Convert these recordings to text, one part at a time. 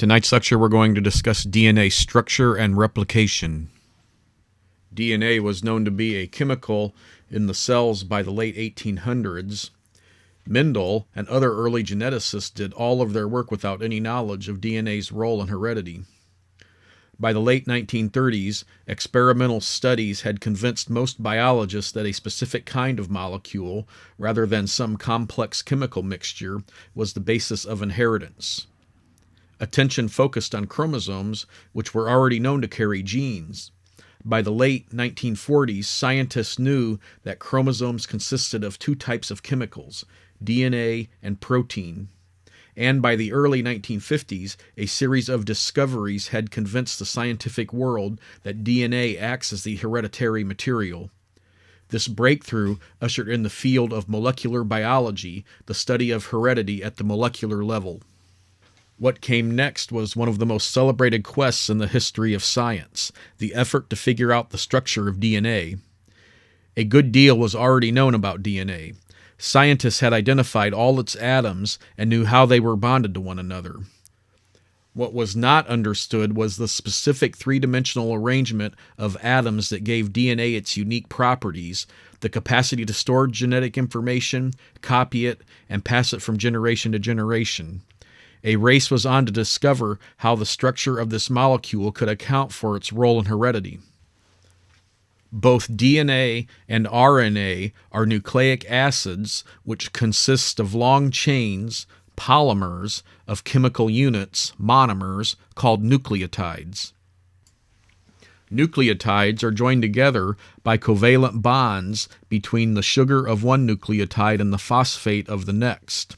In tonight's lecture, we're going to discuss DNA structure and replication. DNA was known to be a chemical in the cells by the late 1800s. Mendel and other early geneticists did all of their work without any knowledge of DNA's role in heredity. By the late 1930s, experimental studies had convinced most biologists that a specific kind of molecule, rather than some complex chemical mixture, was the basis of inheritance. Attention focused on chromosomes, which were already known to carry genes. By the late 1940s, scientists knew that chromosomes consisted of two types of chemicals, DNA and protein. And by the early 1950s, a series of discoveries had convinced the scientific world that DNA acts as the hereditary material. This breakthrough ushered in the field of molecular biology, the study of heredity at the molecular level. What came next was one of the most celebrated quests in the history of science, the effort to figure out the structure of DNA. A good deal was already known about DNA. Scientists had identified all its atoms and knew how they were bonded to one another. What was not understood was the specific three-dimensional arrangement of atoms that gave DNA its unique properties, the capacity to store genetic information, copy it, and pass it from generation to generation. A race was on to discover how the structure of this molecule could account for its role in heredity. Both DNA and RNA are nucleic acids which consist of long chains, polymers, of chemical units, monomers, called nucleotides. Nucleotides are joined together by covalent bonds between the sugar of one nucleotide and the phosphate of the next.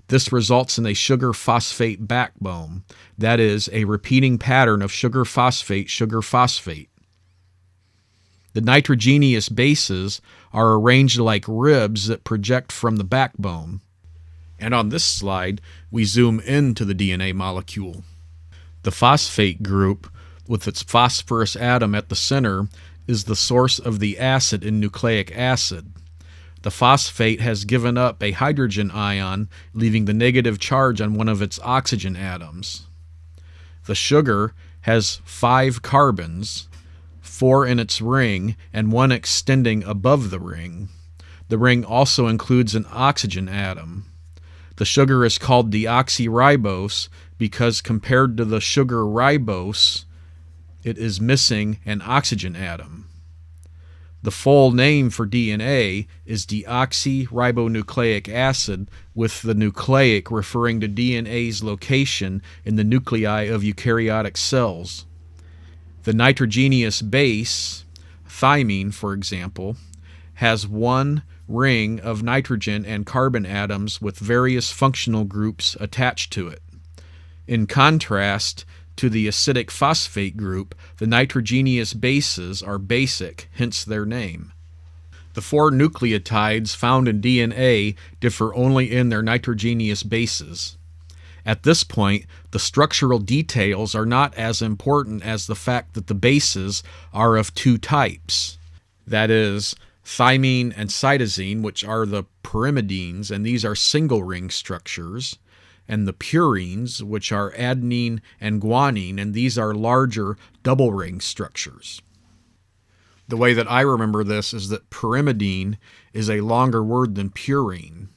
This results in a sugar-phosphate backbone, that is, a repeating pattern of sugar-phosphate, sugar-phosphate. The nitrogenous bases are arranged like ribs that project from the backbone. And on this slide, we zoom into the DNA molecule. The phosphate group, with its phosphorus atom at the center, is the source of the acid in nucleic acid. The phosphate has given up a hydrogen ion, leaving the negative charge on one of its oxygen atoms. The sugar has 5 carbons, 4 in its ring and 1 extending above the ring. The ring also includes an oxygen atom. The sugar is called deoxyribose because compared to the sugar ribose, it is missing an oxygen atom. The full name for DNA is deoxyribonucleic acid, with the nucleic referring to DNA's location in the nuclei of eukaryotic cells. The nitrogenous base, thymine for example, has 1 ring of nitrogen and carbon atoms with various functional groups attached to it. In contrast to the acidic phosphate group, the nitrogenous bases are basic, hence their name. The 4 nucleotides found in DNA differ only in their nitrogenous bases. At this point, the structural details are not as important as the fact that the bases are of 2 types. That is, thymine and cytosine, which are the pyrimidines, and these are single-ring structures, and the purines, which are adenine and guanine, and these are larger double-ring structures. The way that I remember this is that pyrimidine is a longer word than purine.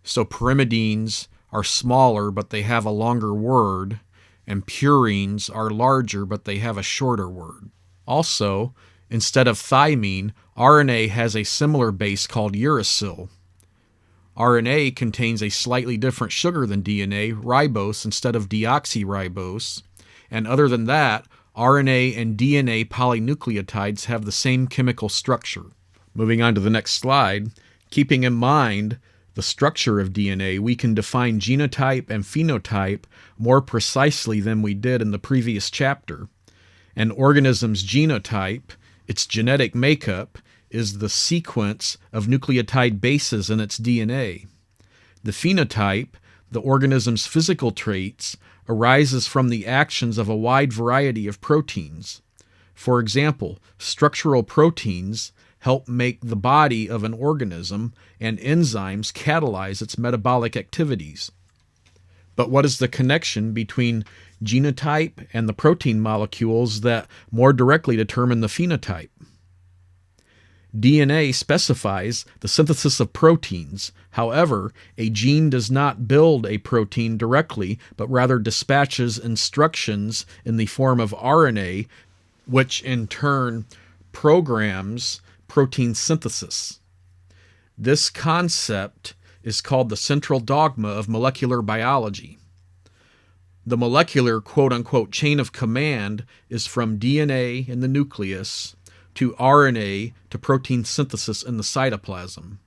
So pyrimidines are smaller, but they have a longer word, and purines are larger, but they have a shorter word. Also, instead of thymine, RNA has a similar base called uracil. RNA contains a slightly different sugar than DNA, ribose instead of deoxyribose, and other than that, RNA and DNA polynucleotides have the same chemical structure. Moving on to the next slide, keeping in mind the structure of DNA, we can define genotype and phenotype more precisely than we did in the previous chapter. An organism's genotype, its genetic makeup, is the sequence of nucleotide bases in its DNA. The phenotype, the organism's physical traits, arises from the actions of a wide variety of proteins. For example, structural proteins help make the body of an organism, and enzymes catalyze its metabolic activities. But what is the connection between genotype, and the protein molecules that more directly determine the phenotype. DNA specifies the synthesis of proteins. However, a gene does not build a protein directly, but rather dispatches instructions in the form of RNA, which in turn programs protein synthesis. This concept is called the central dogma of molecular biology. The molecular quote-unquote chain of command is from DNA in the nucleus to RNA to protein synthesis in the cytoplasm.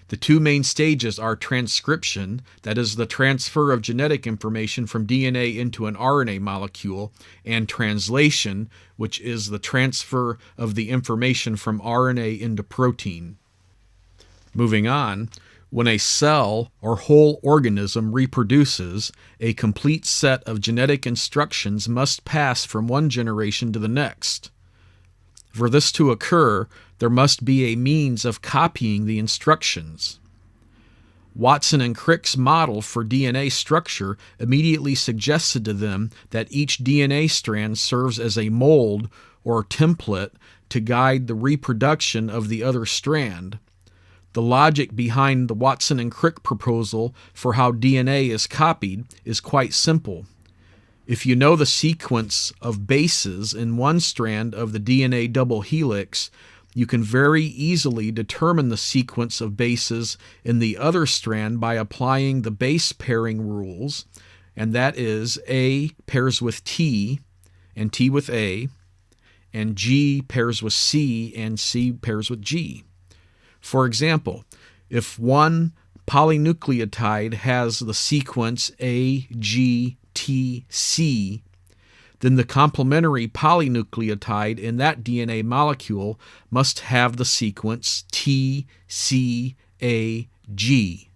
The two main stages are transcription, that is the transfer of genetic information from DNA into an RNA molecule, and translation, which is the transfer of the information from RNA into protein. Moving on, when a cell or whole organism reproduces, a complete set of genetic instructions must pass from one generation to the next. For this to occur, there must be a means of copying the instructions. Watson and Crick's model for DNA structure immediately suggested to them that each DNA strand serves as a mold or template to guide the reproduction of the other strand. The logic behind the Watson and Crick proposal for how DNA is copied is quite simple. If you know the sequence of bases in one strand of the DNA double helix, you can very easily determine the sequence of bases in the other strand by applying the base pairing rules, and that is A pairs with T and T with A, and G pairs with C and C pairs with G. For example, if one polynucleotide has the sequence A, G, T, C, then the complementary polynucleotide in that DNA molecule must have the sequence T, C, A, G.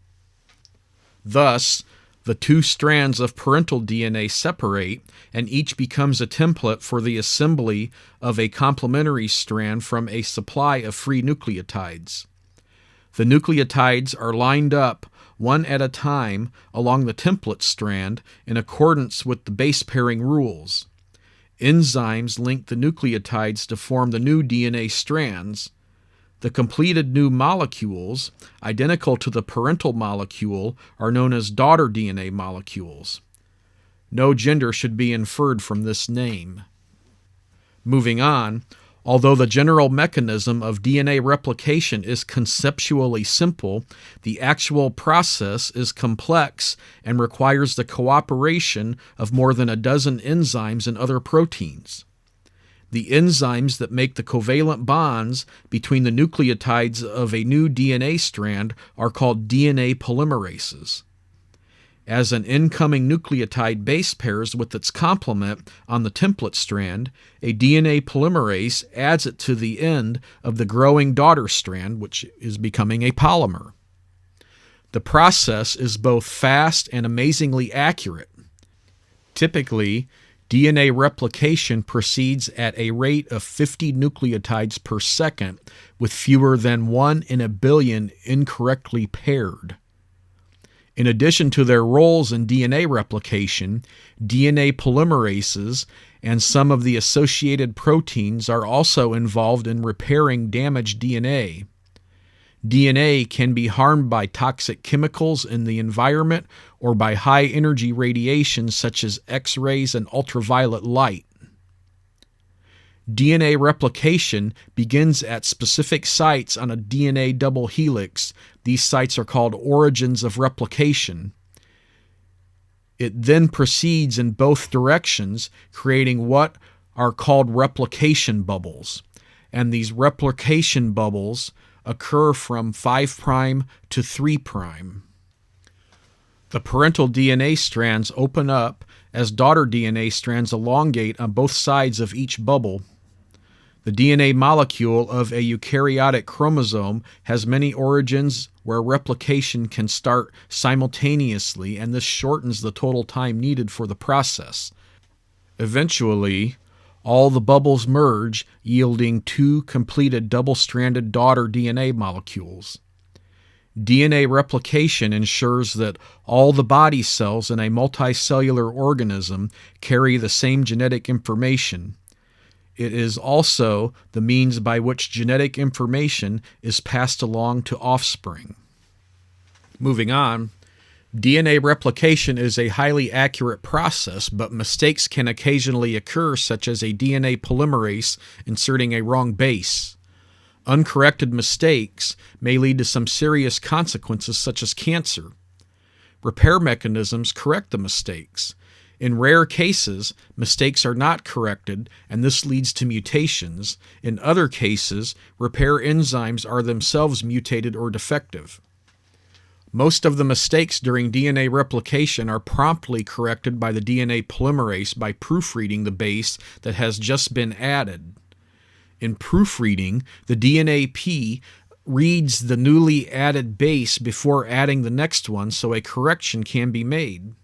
Thus, the two strands of parental DNA separate, and each becomes a template for the assembly of a complementary strand from a supply of free nucleotides. The nucleotides are lined up one at a time along the template strand in accordance with the base pairing rules. Enzymes link the nucleotides to form the new DNA strands. The completed new molecules, identical to the parental molecule, are known as daughter DNA molecules. No gender should be inferred from this name. Moving on, although the general mechanism of DNA replication is conceptually simple, the actual process is complex and requires the cooperation of more than a dozen enzymes and other proteins. The enzymes that make the covalent bonds between the nucleotides of a new DNA strand are called DNA polymerases. As an incoming nucleotide base pairs with its complement on the template strand, a DNA polymerase adds it to the end of the growing daughter strand, which is becoming a polymer. The process is both fast and amazingly accurate. Typically, DNA replication proceeds at a rate of 50 nucleotides per second, with fewer than 1 in a billion incorrectly paired. In addition to their roles in DNA replication, DNA polymerases and some of the associated proteins are also involved in repairing damaged DNA. DNA can be harmed by toxic chemicals in the environment or by high-energy radiation such as X-rays and ultraviolet light. DNA replication begins at specific sites on a DNA double helix. These sites are called origins of replication. It then proceeds in both directions, creating what are called replication bubbles. And these replication bubbles occur from 5' to 3'. The parental DNA strands open up as daughter DNA strands elongate on both sides of each bubble. The DNA molecule of a eukaryotic chromosome has many origins where replication can start simultaneously, and this shortens the total time needed for the process. Eventually, all the bubbles merge, yielding two completed double-stranded daughter DNA molecules. DNA replication ensures that all the body cells in a multicellular organism carry the same genetic information. It is also the means by which genetic information is passed along to offspring. Moving on, DNA replication is a highly accurate process, but mistakes can occasionally occur, such as a DNA polymerase inserting a wrong base. Uncorrected mistakes may lead to some serious consequences, such as cancer. Repair mechanisms correct the mistakes. In rare cases, mistakes are not corrected, and this leads to mutations. In other cases, repair enzymes are themselves mutated or defective. Most of the mistakes during DNA replication are promptly corrected by the DNA polymerase by proofreading the base that has just been added. In proofreading, the DNA reads the newly added base before adding the next one, so a correction can be made.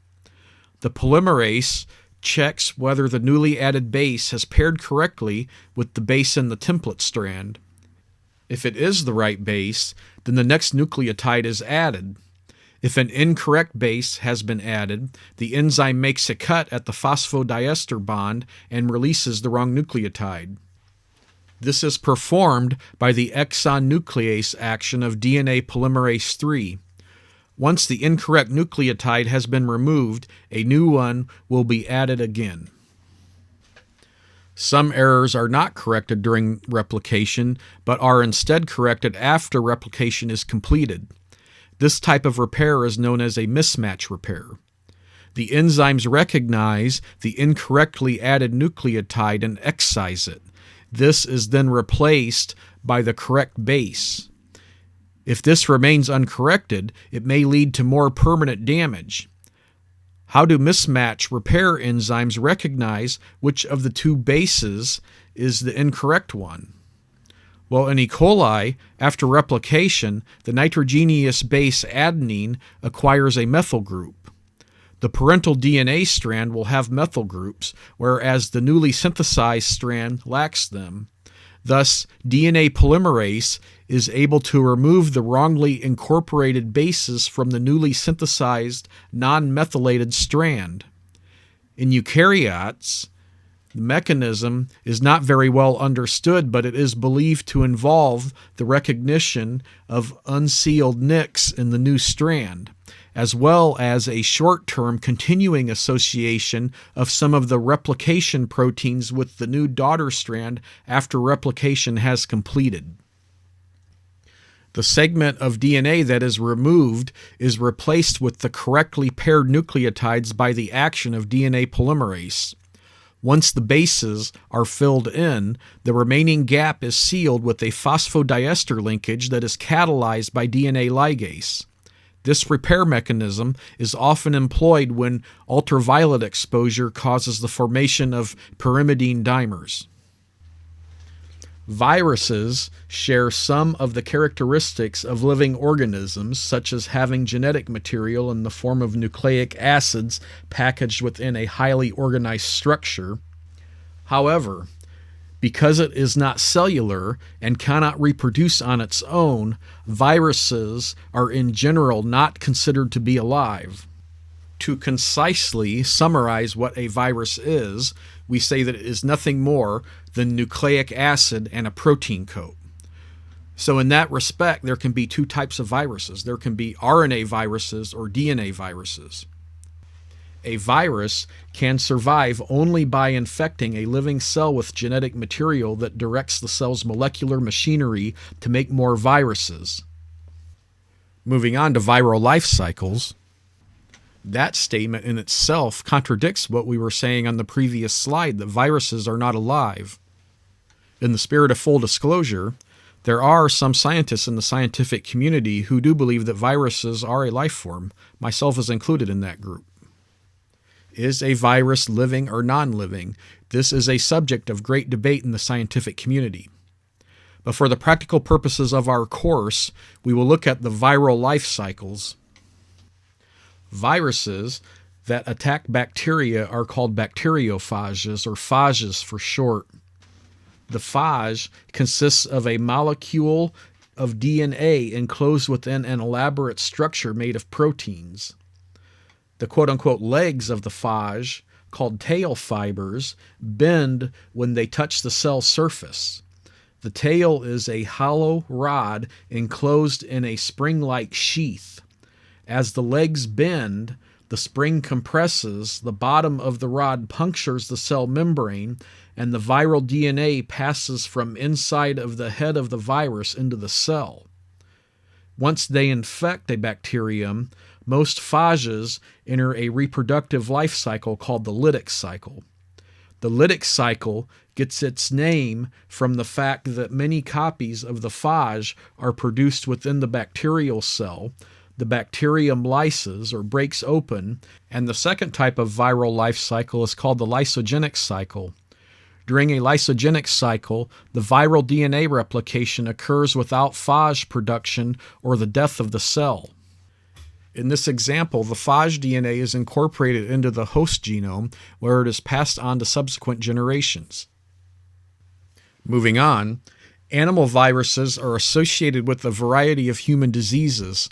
The polymerase checks whether the newly added base has paired correctly with the base in the template strand. If it is the right base, then the next nucleotide is added. If an incorrect base has been added, the enzyme makes a cut at the phosphodiester bond and releases the wrong nucleotide. This is performed by the exon nuclease action of DNA polymerase III. Once the incorrect nucleotide has been removed, a new one will be added again. Some errors are not corrected during replication, but are instead corrected after replication is completed. This type of repair is known as a mismatch repair. The enzymes recognize the incorrectly added nucleotide and excise it. This is then replaced by the correct base. If this remains uncorrected, it may lead to more permanent damage. How do mismatch repair enzymes recognize which of the two bases is the incorrect one? Well, in E. coli, after replication, the nitrogenous base adenine acquires a methyl group. The parental DNA strand will have methyl groups, whereas the newly synthesized strand lacks them. Thus, DNA polymerase is able to remove the wrongly incorporated bases from the newly synthesized non-methylated strand. In eukaryotes, the mechanism is not very well understood, but it is believed to involve the recognition of unsealed nicks in the new strand, as well as a short-term continuing association of some of the replication proteins with the new daughter strand after replication has completed. The segment of DNA that is removed is replaced with the correctly paired nucleotides by the action of DNA polymerase. Once the bases are filled in, the remaining gap is sealed with a phosphodiester linkage that is catalyzed by DNA ligase. This repair mechanism is often employed when ultraviolet exposure causes the formation of pyrimidine dimers. Viruses share some of the characteristics of living organisms, such as having genetic material in the form of nucleic acids packaged within a highly organized structure. However, because it is not cellular and cannot reproduce on its own, viruses are in general not considered to be alive. To concisely summarize what a virus is, we say that it is nothing more than nucleic acid and a protein coat. So in that respect, there can be two types of viruses. There can be RNA viruses or DNA viruses. A virus can survive only by infecting a living cell with genetic material that directs the cell's molecular machinery to make more viruses. Moving on to viral life cycles, that statement in itself contradicts what we were saying on the previous slide, that viruses are not alive. In the spirit of full disclosure, there are some scientists in the scientific community who do believe that viruses are a life form, myself is included in that group. Is a virus living or non-living? This is a subject of great debate in the scientific community. But for the practical purposes of our course, we will look at the viral life cycles. Viruses that attack bacteria are called bacteriophages, or phages for short. The phage consists of a molecule of DNA enclosed within an elaborate structure made of proteins. The quote-unquote legs of the phage, called tail fibers, bend when they touch the cell surface. The tail is a hollow rod enclosed in a spring-like sheath. As the legs bend, the spring compresses, the bottom of the rod punctures the cell membrane, and the viral DNA passes from inside of the head of the virus into the cell. Once they infect a bacterium, most phages enter a reproductive life cycle called the lytic cycle. The lytic cycle gets its name from the fact that many copies of the phage are produced within the bacterial cell. The bacterium lyses or breaks open, and the second type of viral life cycle is called the lysogenic cycle. During a lysogenic cycle, the viral DNA replication occurs without phage production or the death of the cell. In this example, the phage DNA is incorporated into the host genome, where it is passed on to subsequent generations. Moving on, animal viruses are associated with a variety of human diseases.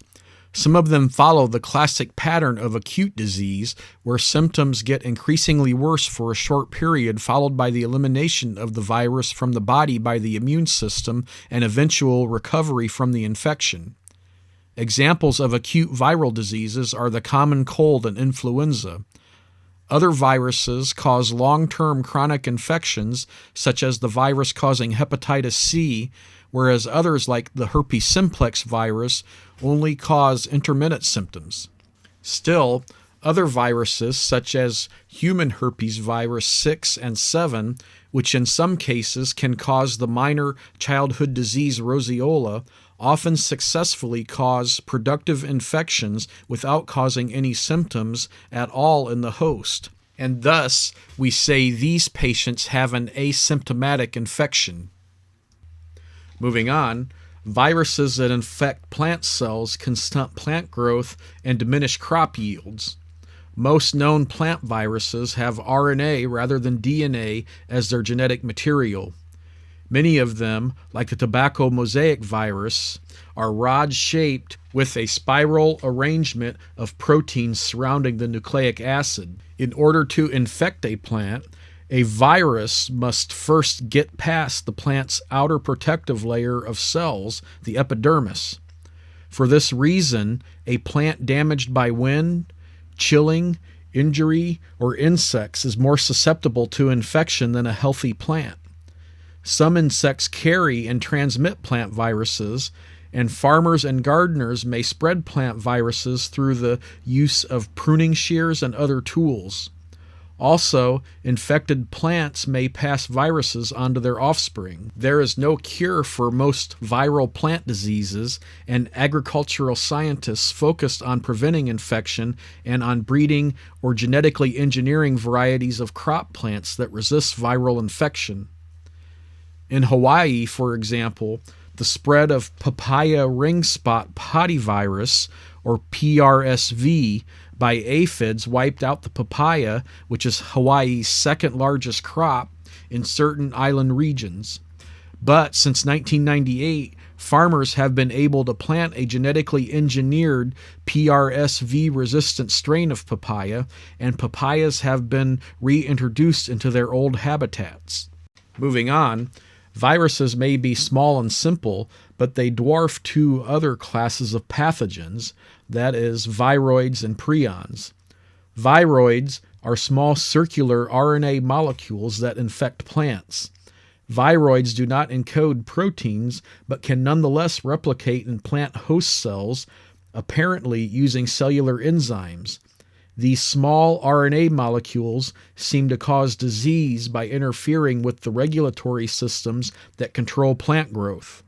Some of them follow the classic pattern of acute disease, where symptoms get increasingly worse for a short period, followed by the elimination of the virus from the body by the immune system and eventual recovery from the infection. Examples of acute viral diseases are the common cold and influenza. Other viruses cause long-term chronic infections, such as the virus causing hepatitis C, whereas others, like the herpes simplex virus, only cause intermittent symptoms. Still, other viruses, such as human herpes virus 6 and 7, which in some cases can cause the minor childhood disease roseola, often successfully cause productive infections without causing any symptoms at all in the host, and thus we say these patients have an asymptomatic infection. Moving on, viruses that infect plant cells can stunt plant growth and diminish crop yields. Most known plant viruses have RNA rather than DNA as their genetic material. Many of them, like the tobacco mosaic virus, are rod-shaped with a spiral arrangement of proteins surrounding the nucleic acid. In order to infect a plant, a virus must first get past the plant's outer protective layer of cells, the epidermis. For this reason, a plant damaged by wind, chilling, injury, or insects is more susceptible to infection than a healthy plant. Some insects carry and transmit plant viruses, and farmers and gardeners may spread plant viruses through the use of pruning shears and other tools. Also, infected plants may pass viruses onto their offspring. There is no cure for most viral plant diseases, and agricultural scientists focused on preventing infection and on breeding or genetically engineering varieties of crop plants that resist viral infection. In Hawaii, for example, the spread of papaya ring spot potty virus, or PRSV, by aphids wiped out the papaya, which is Hawaii's second largest crop, in certain island regions. But since 1998, farmers have been able to plant a genetically engineered PRSV-resistant strain of papaya, and papayas have been reintroduced into their old habitats. Moving on, viruses may be small and simple, but they dwarf two other classes of pathogens, that is, viroids and prions. Viroids are small circular RNA molecules that infect plants. Viroids do not encode proteins, but can nonetheless replicate in plant host cells, apparently using cellular enzymes. These small RNA molecules seem to cause disease by interfering with the regulatory systems that control plant growth.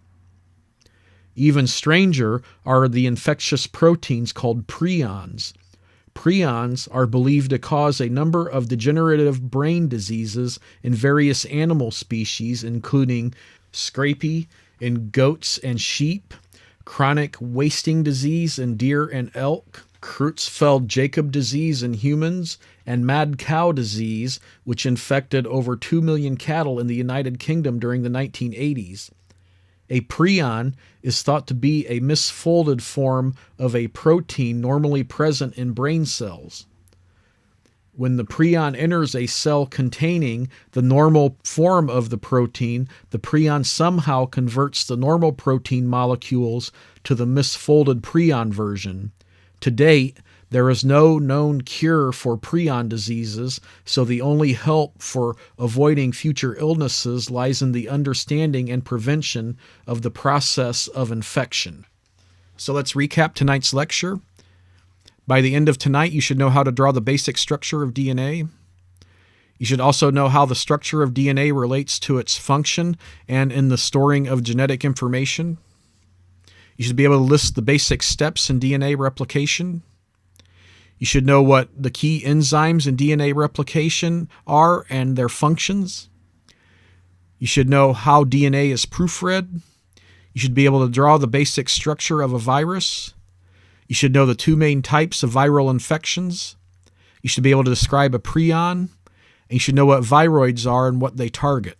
Even stranger are the infectious proteins called prions. Prions are believed to cause a number of degenerative brain diseases in various animal species, including scrapie in goats and sheep, chronic wasting disease in deer and elk, Creutzfeldt-Jakob disease in humans, and mad cow disease, which infected over 2 million cattle in the United Kingdom during the 1980s. A prion is thought to be a misfolded form of a protein normally present in brain cells. When the prion enters a cell containing the normal form of the protein, the prion somehow converts the normal protein molecules to the misfolded prion version. To date, there is no known cure for prion diseases, so the only help for avoiding future illnesses lies in the understanding and prevention of the process of infection. So let's recap tonight's lecture. By the end of tonight, you should know how to draw the basic structure of DNA. You should also know how the structure of DNA relates to its function and in the storing of genetic information. You should be able to list the basic steps in DNA replication. You should know what the key enzymes in DNA replication are and their functions. You should know how DNA is proofread. You should be able to draw the basic structure of a virus. You should know the two main types of viral infections. You should be able to describe a prion. And you should know what viroids are and what they target.